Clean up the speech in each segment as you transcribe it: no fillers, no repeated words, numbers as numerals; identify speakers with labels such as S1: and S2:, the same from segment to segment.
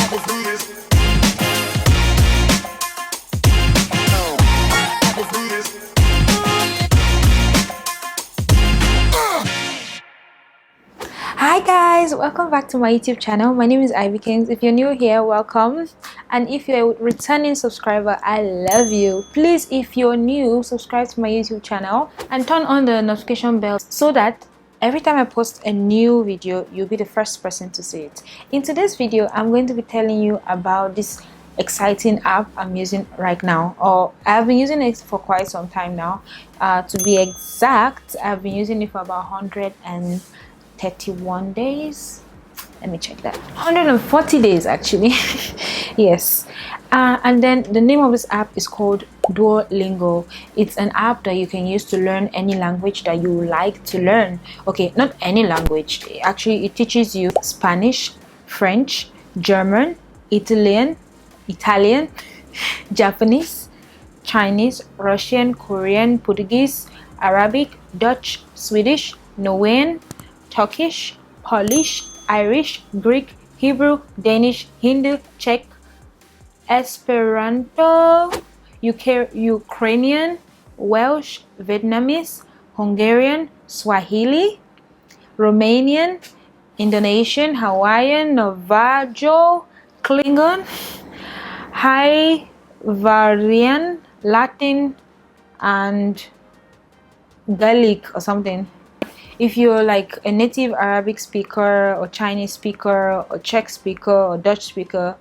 S1: Hi guys, welcome back to my YouTube channel. My name is IBKinx. If you're new here, welcome, and if you're a returning subscriber, I love you. Please, if you're new, subscribe to my YouTube channel and turn on the notification bell so that every time I post a new video, you'll be the first person to see it. In today's video, I'm going to be telling you about this exciting app I'm using right now, or I've been using it for quite some time now. To be exact, I've been using it for about 131 days. Let me check that. 140 days actually. Yes. And then the name of this app is called Duolingo. It's an app that you can use to learn any language that you like to learn. Okay, not any language. Actually, it teaches you Spanish, French, German, Italian, Japanese, Chinese, Russian, Korean, Portuguese, Arabic, Dutch, Swedish, Norwegian, Turkish, Polish, Irish, Greek, Hebrew, Danish, Hindu, Czech, Esperanto, Ukrainian, Welsh, Vietnamese, Hungarian, Swahili, Romanian, Indonesian, Hawaiian, Navajo, Klingon, Hungarian, Latin, and Gaelic or something. If you're like a native Arabic speaker or Chinese speaker or Czech speaker or Dutch speaker,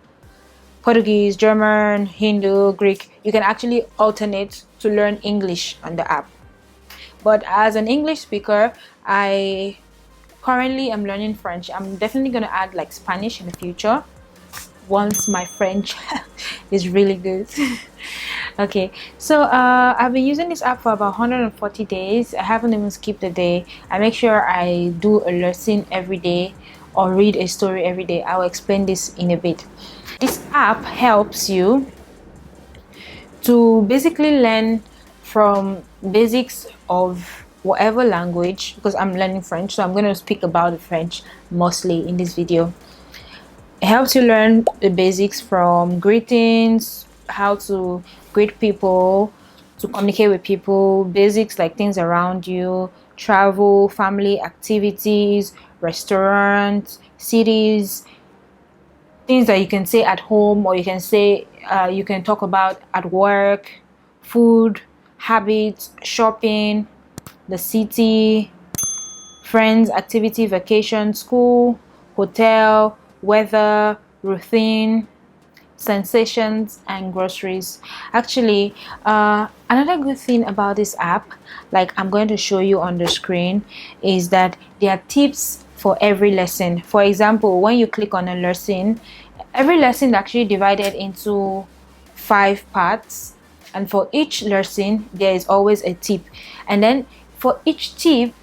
S1: Portuguese, German, Hindu, Greek, you can actually alternate to learn English on the app. But as an English speaker, I currently am learning French. I'm definitely going to add like Spanish in the future once my French is really good. Okay, so I've been using this app for about 140 days. I haven't even skipped a day. I make sure I do a lesson every day or read a story every day. I'll explain this in a bit. This app helps you to basically learn from basics of whatever language, because I'm learning French, so I'm going to speak about the French mostly in this video. It helps you learn the basics from greetings, how to greet people, to communicate with people, basics like things around you, travel, family activities, restaurants, cities, things that you can say at home, or you can say you can talk about at work, food, habits, shopping, the city, friends, activity, vacation, school, hotel, weather, routine, sensations, and groceries. Actually, another good thing about this app, like I'm going to show you on the screen, is that there are tips for every lesson. For example, when you click on a lesson, every lesson is actually divided into 5 parts, and for each lesson there is always a tip, and then for each tip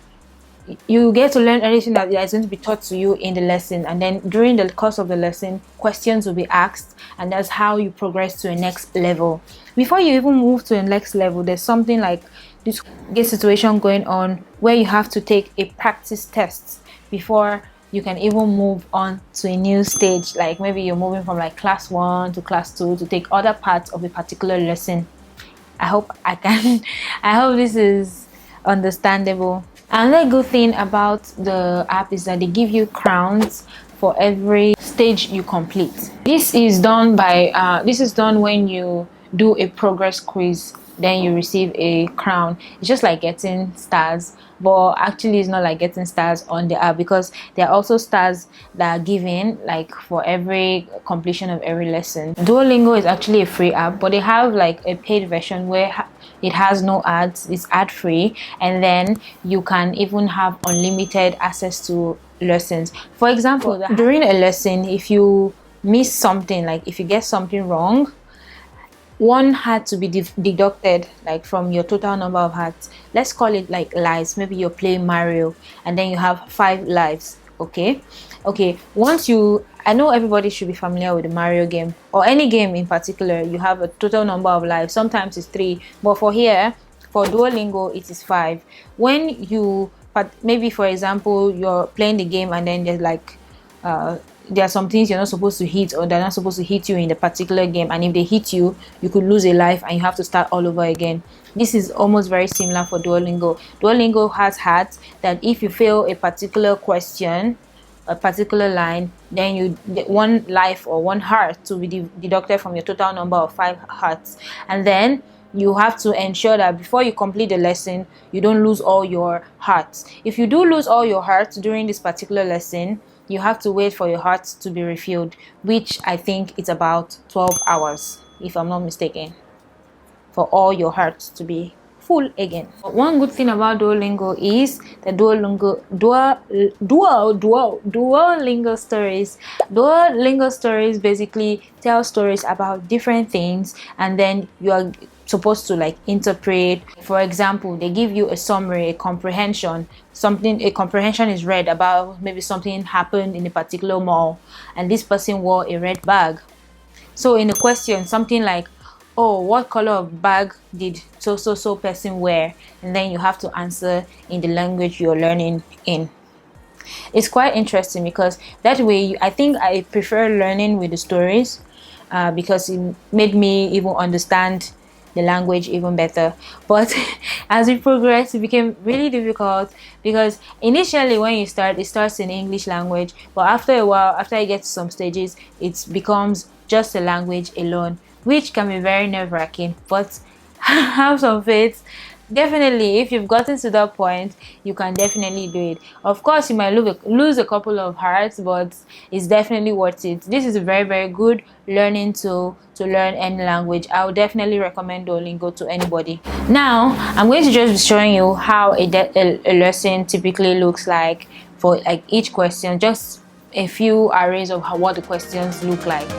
S1: you get to learn everything that is going to be taught to you in the lesson, and then during the course of the lesson questions will be asked, and that's how you progress to a next level. Before you even move to the next level, there's something like this situation going on where you have to take a practice test before you can even move on to a new stage. Like maybe you're moving from like class 1 to class 2 to take other parts of a particular lesson. I hope this is understandable. Another good thing about the app is that they give you crowns for every stage you complete. This is done when you do a progress quiz, then you receive a crown. It's just like getting stars, but actually it's not like getting stars on the app, because there are also stars that are given like for every completion of every lesson. Duolingo is actually a free app, but they have like a paid version where it has no ads, it's ad free, and then you can even have unlimited access to lessons. For example, during a lesson, if you miss something, like if you get something wrong, one had to be deducted like from your total number of hearts. Let's call it like lives. Maybe you're playing Mario and then you have 5 lives. Okay, once I know everybody should be familiar with the Mario game, or any game in particular. You have a total number of lives. Sometimes it's 3, but for Duolingo it is 5. When you maybe for example you're playing the game and then there's like there are some things you're not supposed to hit, or they're not supposed to hit you in the particular game, and if they hit you, you could lose a life and you have to start all over again. This is almost very similar for Duolingo. Duolingo has hats that if you fail a particular question, a particular line, then you get 1 life or 1 heart to be deducted from your total number of 5 hearts. And then you have to ensure that before you complete the lesson, you don't lose all your hearts. If you do lose all your hearts during this particular lesson, you have to wait for your hearts to be refilled, which I think is about 12 hours, if I'm not mistaken, for all your hearts to be full again. One good thing about Duolingo is the Duolingo Stories. Duolingo Stories basically tell stories about different things, and then you are supposed to like interpret. For example, they give you a summary, a comprehension. A comprehension is read about maybe something happened in a particular mall, and this person wore a red bag. So in a question, something like, oh, what color of bag did so person wear? And then you have to answer in the language you're learning in. It's quite interesting because that way I think I prefer learning with the stories, because it made me even understand the language even better. But as we progressed, it became really difficult, because initially when you start, it starts in English language, but after a while, after you get to some stages, it becomes just a language alone, which can be very nerve-wracking. But have some faith. Definitely, if you've gotten to that point, you can definitely do it. Of course, you might lose a couple of hearts, but it's definitely worth it. This is a very good learning tool to learn any language. I would definitely recommend Duolingo to anybody. Now, I'm going to just be showing you how a lesson typically looks like for like each question. Just a few arrays of what the questions look like.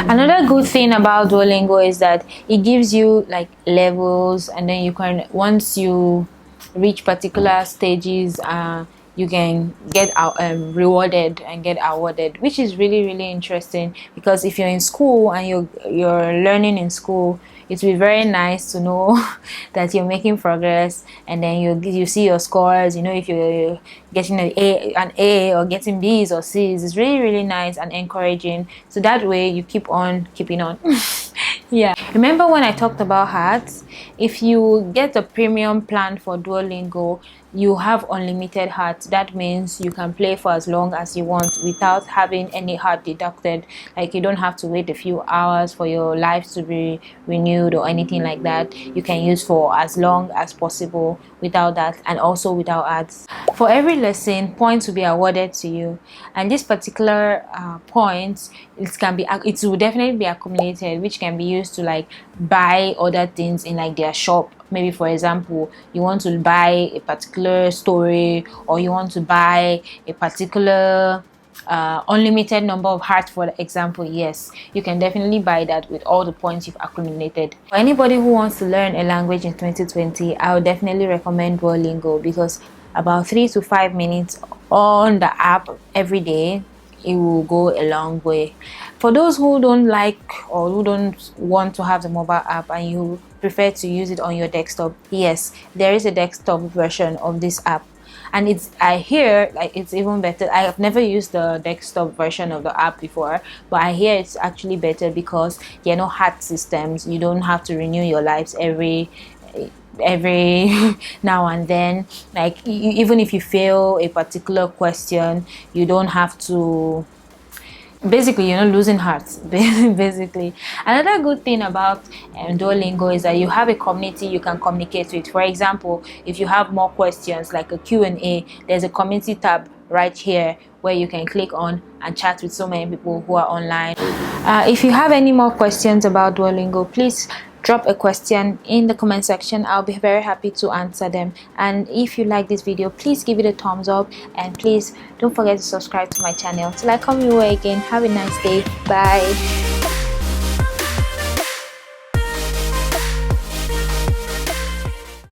S1: Another good thing about Duolingo is that it gives you like levels, and then you can, once you reach particular stages, you can get rewarded and get awarded, which is really interesting. Because if you're in school and you're learning in school, it will be very nice to know that you're making progress, and then you see your scores. You know, if you're getting an A or getting B's or C's, it's really nice and encouraging. So that way you keep on keeping on. Yeah, remember when I talked about hats? If you get a premium plan for Duolingo, you have unlimited hats. That means you can play for as long as you want without having any hat deducted. Like, you don't have to wait a few hours for your life to be renewed or anything like that. You can use for as long as possible without that, and also without ads. For every lesson, points will be awarded to you, and this particular points, it will definitely be accumulated, which can be used to like buy other things in like their shop. Maybe, for example, you want to buy a particular story, or you want to buy a particular unlimited number of hearts, for example. Yes, you can definitely buy that with all the points you've accumulated. For anybody who wants to learn a language in 2020, I would definitely recommend Duolingo, because about 3 to 5 minutes on the app every day, it will go a long way. For those who don't like or who don't want to have the mobile app and you prefer to use it on your desktop, yes, there is a desktop version of this app, and I hear like it's even better. I have never used the desktop version of the app before, but I hear it's actually better because there are no hat systems. You don't have to renew your lives every now and then. Like, even if you fail a particular question, you don't have to, basically you're not losing hearts. Basically, another good thing about Duolingo is that you have a community you can communicate with. For example, if you have more questions like a Q&A, there's a community tab right here where you can click on and chat with so many people who are online. If you have any more questions about Duolingo, please drop a question in the comment section. I'll be very happy to answer them. And if you like this video, please give it a thumbs up, and please don't forget to subscribe to my channel. Till I come your way again, have a nice day. Bye.